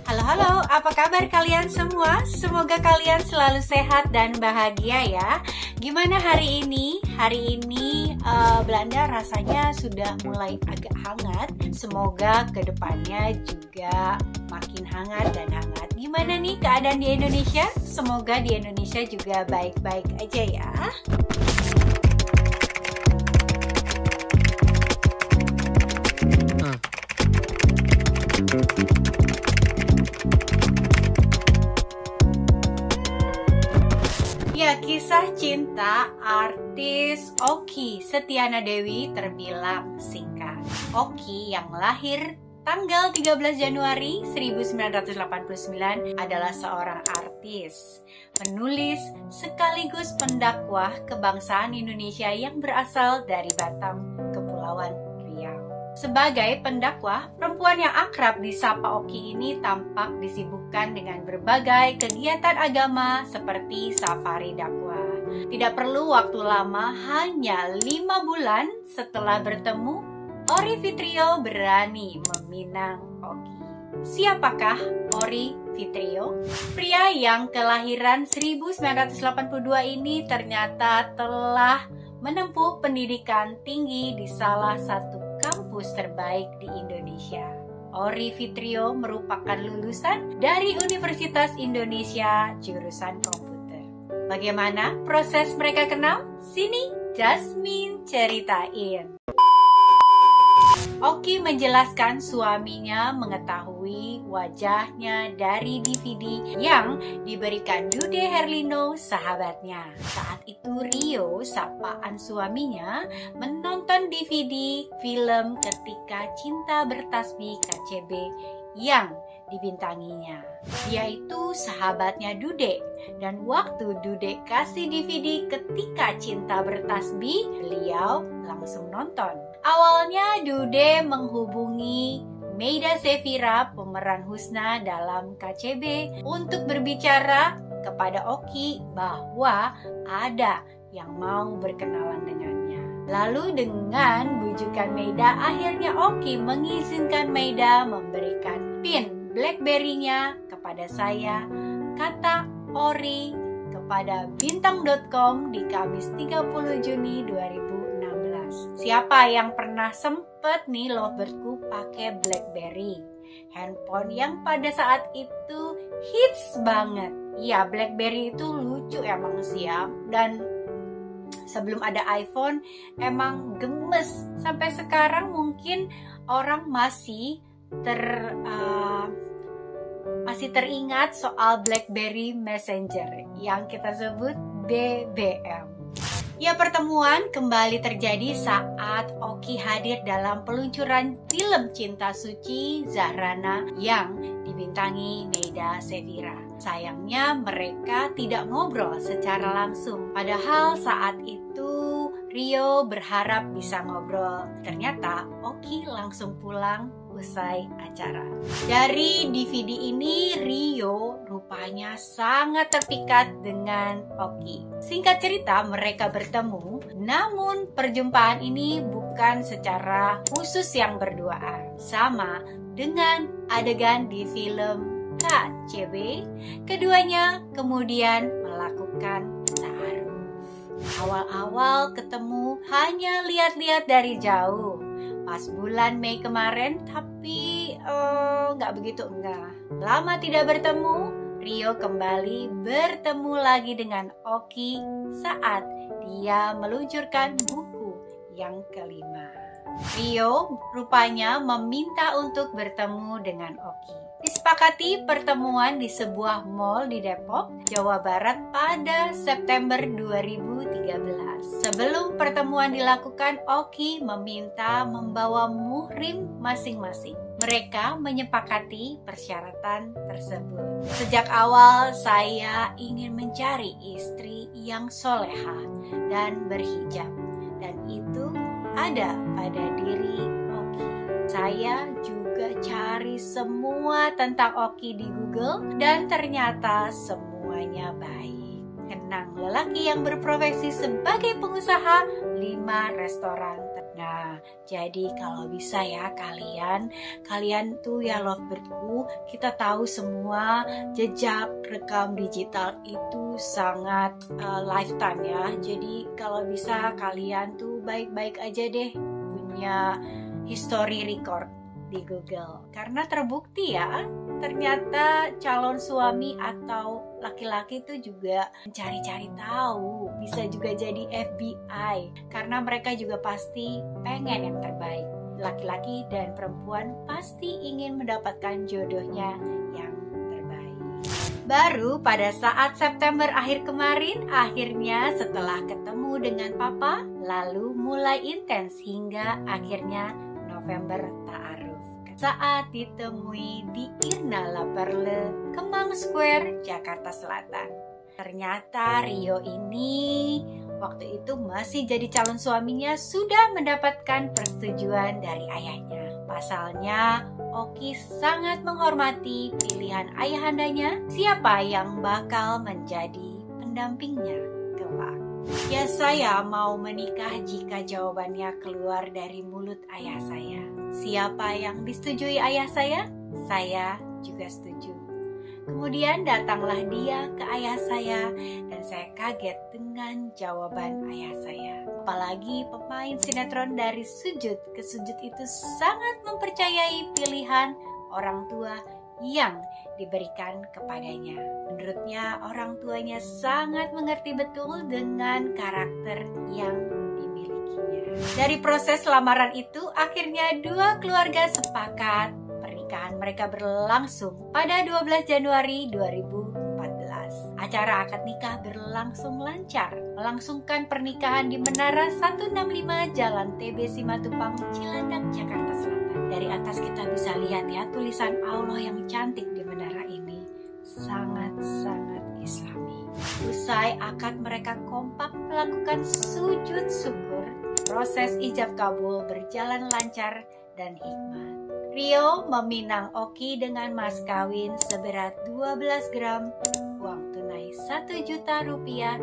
Halo, apa kabar kalian semua? Semoga kalian selalu sehat dan bahagia ya. Gimana hari ini? Hari ini Belanda rasanya sudah mulai agak hangat. Semoga kedepannya juga makin hangat dan hangat. Gimana nih keadaan di Indonesia? Semoga di Indonesia juga baik-baik aja ya. Ya, kisah cinta artis Okky Setiana Dewi terbilang singkat. Okky yang lahir tanggal 13 Januari 1989 adalah seorang artis, penulis sekaligus pendakwah kebangsaan Indonesia yang berasal dari Batam, Kepulauan Riau. Sebagai pendakwah, perempuan yang akrab disapa Okky ini tampak disibukkan dengan berbagai kegiatan agama seperti safari dakwah. Tidak perlu waktu lama, hanya 5 bulan setelah bertemu, Ori Fitrio berani meminang Okky. Siapakah Ori Fitrio? Pria yang kelahiran 1982 ini ternyata telah menempuh pendidikan tinggi di salah satu kampus terbaik di Indonesia. Ori Fitrio merupakan lulusan dari Universitas Indonesia jurusan komputer. Bagaimana proses mereka kenal? Sini Jasmine ceritain. Okky menjelaskan suaminya mengetahui wajahnya dari DVD yang diberikan Dude Herlino, sahabatnya. Saat itu Rio, sapaan suaminya, menonton DVD film Ketika Cinta Bertasbih KCB yang dibintanginya. Dia itu sahabatnya Dude, dan waktu Dude kasih DVD Ketika Cinta Bertasbih, beliau langsung nonton. Awalnya Dude menghubungi Meida Sevira, pemeran Husna dalam KCB, untuk berbicara kepada Okky bahwa ada yang mau berkenalan dengannya. Lalu dengan bujukan Meida, akhirnya Okky mengizinkan Meida memberikan PIN BlackBerry-nya kepada saya, kata Ori kepada bintang.com di Kamis 30 Juni 2016. Siapa yang pernah sempet nih lovebirdku pakai BlackBerry? Handphone yang pada saat itu hits banget. Iya, BlackBerry itu lucu emang sih ya. Dan sebelum ada iPhone emang gemes. Sampai sekarang mungkin orang masih teringat soal BlackBerry Messenger yang kita sebut BBM. Ya, pertemuan kembali terjadi saat Okky hadir dalam peluncuran film Cinta Suci Zahrana yang dibintangi Meida Sevira. Sayangnya mereka tidak ngobrol secara langsung. Padahal saat itu Rio berharap bisa ngobrol. Ternyata Okky langsung pulang usai acara. Dari DVD ini, Rio rupanya sangat terpikat dengan Okky. Singkat cerita, mereka bertemu, namun perjumpaan ini bukan secara khusus yang berduaan. Sama dengan adegan di film KCB, keduanya kemudian melakukan ta'aruf. Awal-awal ketemu hanya lihat-lihat dari jauh. Pas bulan Mei kemarin, tapi nggak begitu enggak. Lama tidak bertemu, Rio kembali bertemu lagi dengan Okky saat dia meluncurkan buku yang kelima. Rio rupanya meminta untuk bertemu dengan Okky. Disepakati pertemuan di sebuah mall di Depok, Jawa Barat pada September 2013. Sebelum pertemuan dilakukan, Okky meminta membawa muhrim masing-masing. Mereka menyepakati persyaratan tersebut. Sejak awal saya ingin mencari istri yang soleha dan berhijab, dan itu ada pada diri Okky. Saya juga cari semua tentang Okky di Google dan ternyata semuanya baik. Tenang, lelaki yang berprofesi sebagai pengusaha 5 restoran Nah, jadi kalau bisa ya kalian tuh ya Lovebirdku, kita tahu semua jejak rekam digital itu sangat lifetime ya. Jadi kalau bisa kalian tuh baik-baik aja deh punya history record di Google. Karena terbukti ya, ternyata calon suami atau laki-laki itu juga mencari-cari tahu, bisa juga jadi FBI, karena mereka juga pasti pengen yang terbaik. Laki-laki dan perempuan pasti ingin mendapatkan jodohnya yang terbaik. Baru pada saat September akhir kemarin, akhirnya setelah ketemu dengan papa, lalu mulai intens hingga akhirnya November ta'aruf. Saat ditemui di Irna La Perle, Kemang Square, Jakarta Selatan. Ternyata Rio ini waktu itu masih jadi calon suaminya sudah mendapatkan persetujuan dari ayahnya. Pasalnya, Oki sangat menghormati pilihan ayahandanya siapa yang bakal menjadi pendampingnya kelak. Ya, saya mau menikah jika jawabannya keluar dari mulut ayah saya. Siapa yang disetujui ayah saya juga setuju. Kemudian datanglah dia ke ayah saya dan saya kaget dengan jawaban ayah saya. Apalagi pemain sinetron dari Sujud ke Sujud itu sangat mempercayai pilihan orang tua yang diberikan kepadanya. Menurutnya orang tuanya sangat mengerti betul dengan karakter yang dimilikinya. Dari proses lamaran itu akhirnya dua keluarga sepakat pernikahan mereka berlangsung pada 12 Januari 2014. Acara akad nikah berlangsung lancar, melangsungkan pernikahan di Menara 165 Jalan TB Simatupang, Cilandak, Jakarta Selatan. Dari atas kita bisa lihat ya tulisan Allah yang cantik di menara ini. Sangat-sangat islami. Usai akad mereka kompak melakukan sujud syukur. Proses ijab kabul berjalan lancar dan hikmat. Rio meminang Oki dengan mas kawin seberat 12 gram, uang tunai 1 juta rupiah,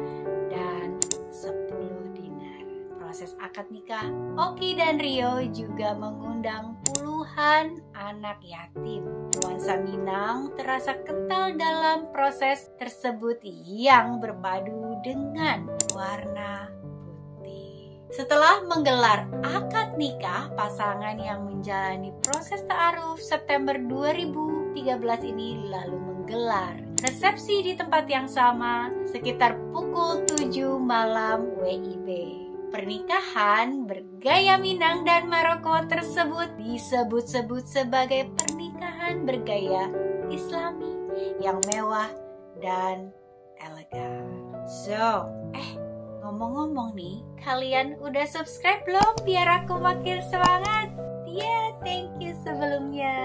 dan 10 dinar. Proses akad nikah, Oki dan Rio juga mengundang puluhan anak yatim. Nuansa Minang terasa kental dalam proses tersebut yang berpadu dengan warna putih. Setelah menggelar akad nikah, pasangan yang menjalani proses ta'aruf September 2013 ini lalu menggelar resepsi di tempat yang sama sekitar pukul 7 malam WIB. Pernikahan bergaya Minang dan Maroko tersebut disebut-sebut sebagai pernikahan bergaya Islami yang mewah dan elegan. So, ngomong-ngomong nih, kalian udah subscribe belum biar aku makin semangat? Ya, thank you sebelumnya.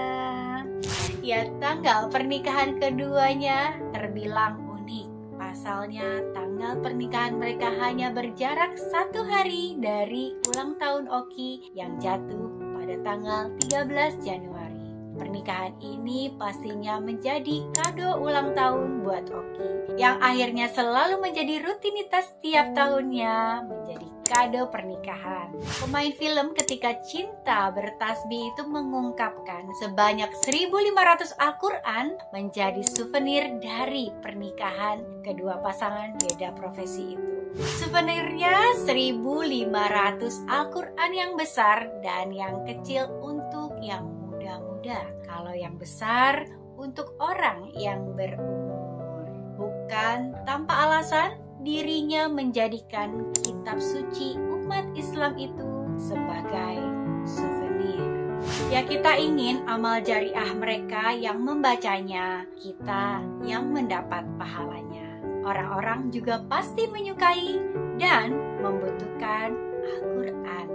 Ya, tanggal pernikahan keduanya terbilang unik. Pasalnya, tanggal pernikahan mereka hanya berjarak 1 hari dari ulang tahun Oki yang jatuh pada tanggal 13 Januari. Pernikahan ini pastinya menjadi kado ulang tahun buat Oki, yang akhirnya selalu menjadi rutinitas tiap tahunnya menjadi kado pernikahan. Pemain film Ketika Cinta Bertasbih itu mengungkapkan sebanyak 1.500 Al-Quran menjadi souvenir dari pernikahan kedua pasangan beda profesi itu. Souvenirnya 1.500 Al-Quran yang besar dan yang kecil untuk yang muda-muda. Kalau yang besar untuk orang yang berumur. Bukan tanpa alasan, dirinya menjadikan kitab suci umat Islam itu sebagai souvenir. Ya, kita ingin amal jariah mereka yang membacanya, kita yang mendapat pahalanya. Orang-orang juga pasti menyukai dan membutuhkan Al-Quran,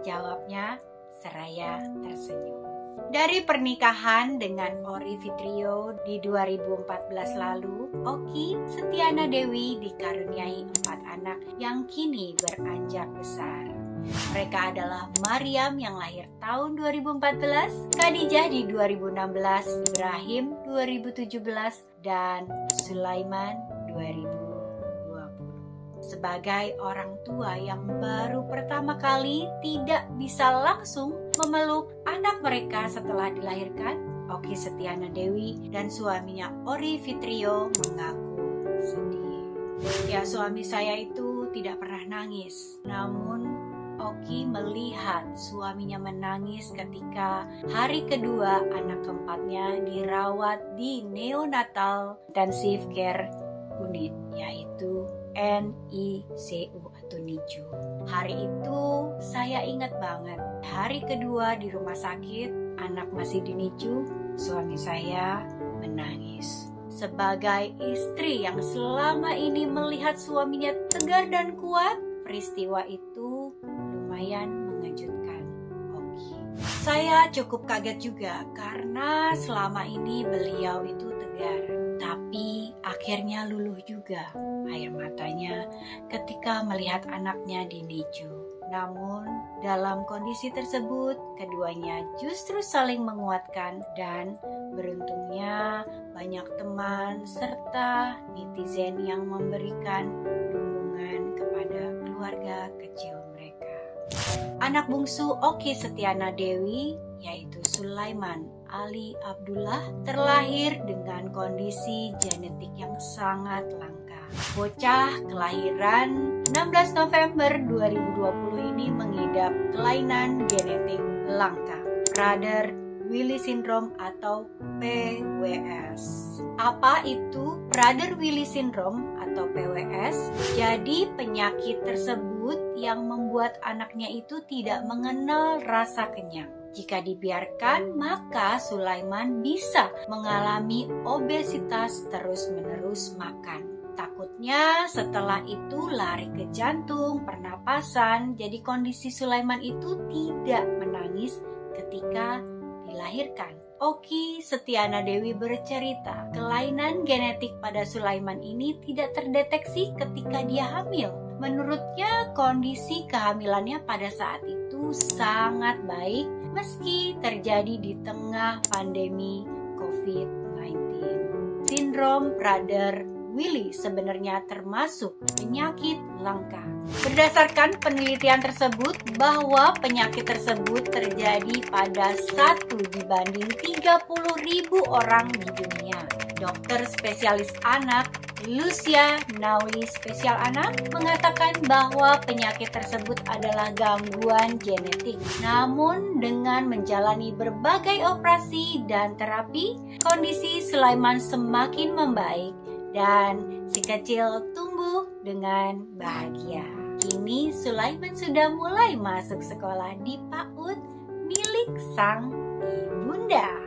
jawabnya seraya tersenyum. Dari pernikahan dengan Ori Fitrio di 2014 lalu, Oki Setiana Dewi dikaruniai 4 anak yang kini beranjak besar. Mereka adalah Maryam yang lahir tahun 2014, Khadijah di 2016, Ibrahim 2017, dan Sulaiman 2020. Sebagai orang tua yang baru pertama kali tidak bisa langsung memeluk anak mereka setelah dilahirkan, Oki Setiana Dewi dan suaminya Ori Fitrio mengaku sedih. Ya, suami saya itu tidak pernah nangis, namun Oki melihat suaminya menangis ketika hari kedua anak keempatnya dirawat di Neonatal Intensive Care Unit, yaitu NICU atau NICU. Hari itu saya ingat banget, hari kedua di rumah sakit, anak masih di NICU, suami saya menangis. Sebagai istri yang selama ini melihat suaminya tegar dan kuat, peristiwa itu lumayan mengejutkan Oki. Saya cukup kaget juga karena selama ini beliau itu tegar, tapi akhirnya luluh juga air matanya ketika melihat anaknya di NICU. Namun dalam kondisi tersebut keduanya justru saling menguatkan dan beruntungnya banyak teman serta netizen yang memberikan dukungan kepada keluarga kecil mereka. Anak bungsu Oki Setiana Dewi yaitu Sulaiman Ali Abdullah terlahir dengan kondisi genetik yang sangat langka. Bocah kelahiran 16 November 2020 ini mengidap kelainan genetik langka, Prader-Willi Syndrome atau PWS. Apa itu Prader-Willi Syndrome atau PWS? Jadi penyakit tersebut yang membuat anaknya itu tidak mengenal rasa kenyang. Jika dibiarkan, maka Sulaiman bisa mengalami obesitas terus-menerus makan. Takutnya setelah itu lari ke jantung, pernapasan, jadi kondisi Sulaiman itu tidak menangis ketika dilahirkan. Oki Setiana Dewi bercerita, kelainan genetik pada Sulaiman ini tidak terdeteksi ketika dia hamil. Menurutnya kondisi kehamilannya pada saat itu sangat baik meski terjadi di tengah pandemi COVID-19. Sindrom Prader-Willi sebenarnya termasuk penyakit langka. Berdasarkan penelitian tersebut bahwa penyakit tersebut terjadi pada 1 dibanding 30.000 orang di dunia. Dokter spesialis anak Lucia Nawi Spesial Anak mengatakan bahwa penyakit tersebut adalah gangguan genetik. Namun dengan menjalani berbagai operasi dan terapi, kondisi Sulaiman semakin membaik dan si kecil tumbuh dengan bahagia. Kini Sulaiman sudah mulai masuk sekolah di PAUD milik sang ibunda.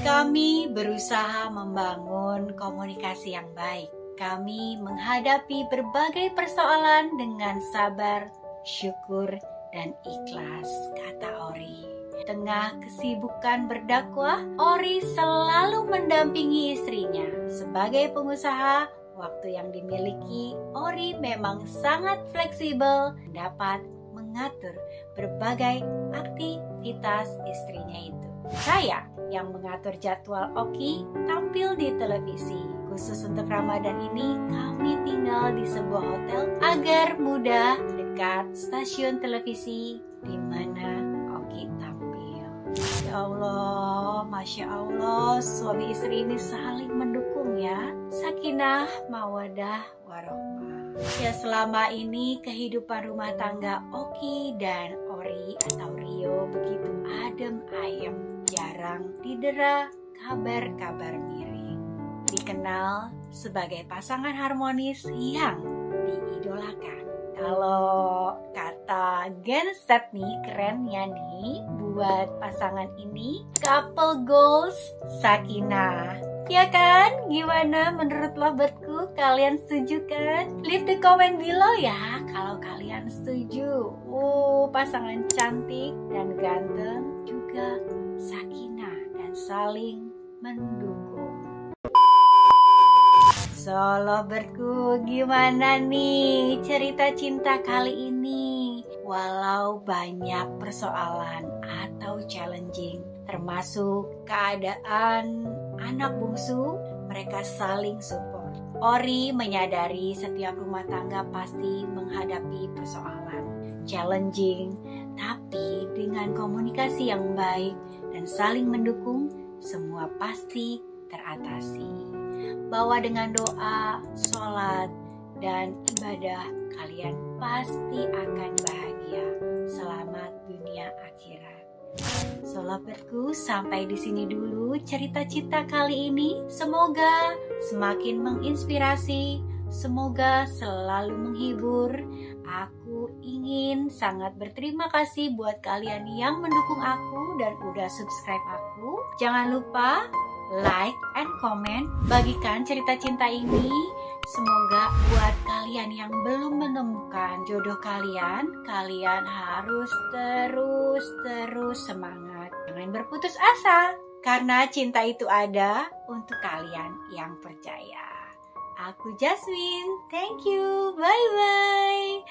Kami berusaha membangun komunikasi yang baik. Kami menghadapi berbagai persoalan dengan sabar, syukur, dan ikhlas, kata Ori. Tengah kesibukan berdakwah, Ori selalu mendampingi istrinya. Sebagai pengusaha, waktu yang dimiliki, Ori memang sangat fleksibel, dapat mengatur berbagai aktivitas istrinya itu. Saya yang mengatur jadwal Oki tampil di televisi. Khusus untuk Ramadan ini, kami tinggal di sebuah hotel agar mudah dekat stasiun televisi di mana Oki tampil. Ya Allah, Masya Allah, suami istri ini saling mendukung ya. Sakinah, mawadah, warohmah. Ya, selama ini kehidupan rumah tangga Oki dan Ori atau Rio begitu adem ayem. Jarang didera kabar-kabar miring. Dikenal sebagai pasangan harmonis yang diidolakan. Kalau kata Gen Z nih, kerennya nih buat pasangan ini, couple goals sakinah. Ya kan? Gimana menurut lobatku? Kalian setuju kan? Leave the comment below ya kalau kalian setuju. Pasangan cantik dan ganteng juga sakinah dan saling mendukung. So, loverku, gimana nih cerita cinta kali ini? Walau banyak persoalan atau challenging, termasuk keadaan anak bungsu, mereka saling support. Ori menyadari setiap rumah tangga pasti menghadapi persoalan challenging, tapi dengan komunikasi yang baik dan saling mendukung, semua pasti teratasi. Bahwa dengan doa, sholat, dan ibadah, kalian pasti akan bahagia. Selamat dunia akhirat. So loverku, sampai di sini dulu cerita cinta kali ini. Semoga semakin menginspirasi, semoga selalu menghibur. Aku ingin sangat berterima kasih buat kalian yang mendukung aku dan udah subscribe aku. Jangan lupa like and comment, bagikan cerita cinta ini. Semoga buat kalian yang belum menemukan jodoh kalian, kalian harus terus semangat. Jangan berputus asa, karena cinta itu ada untuk kalian yang percaya. Aku Jasmine, thank you, bye-bye.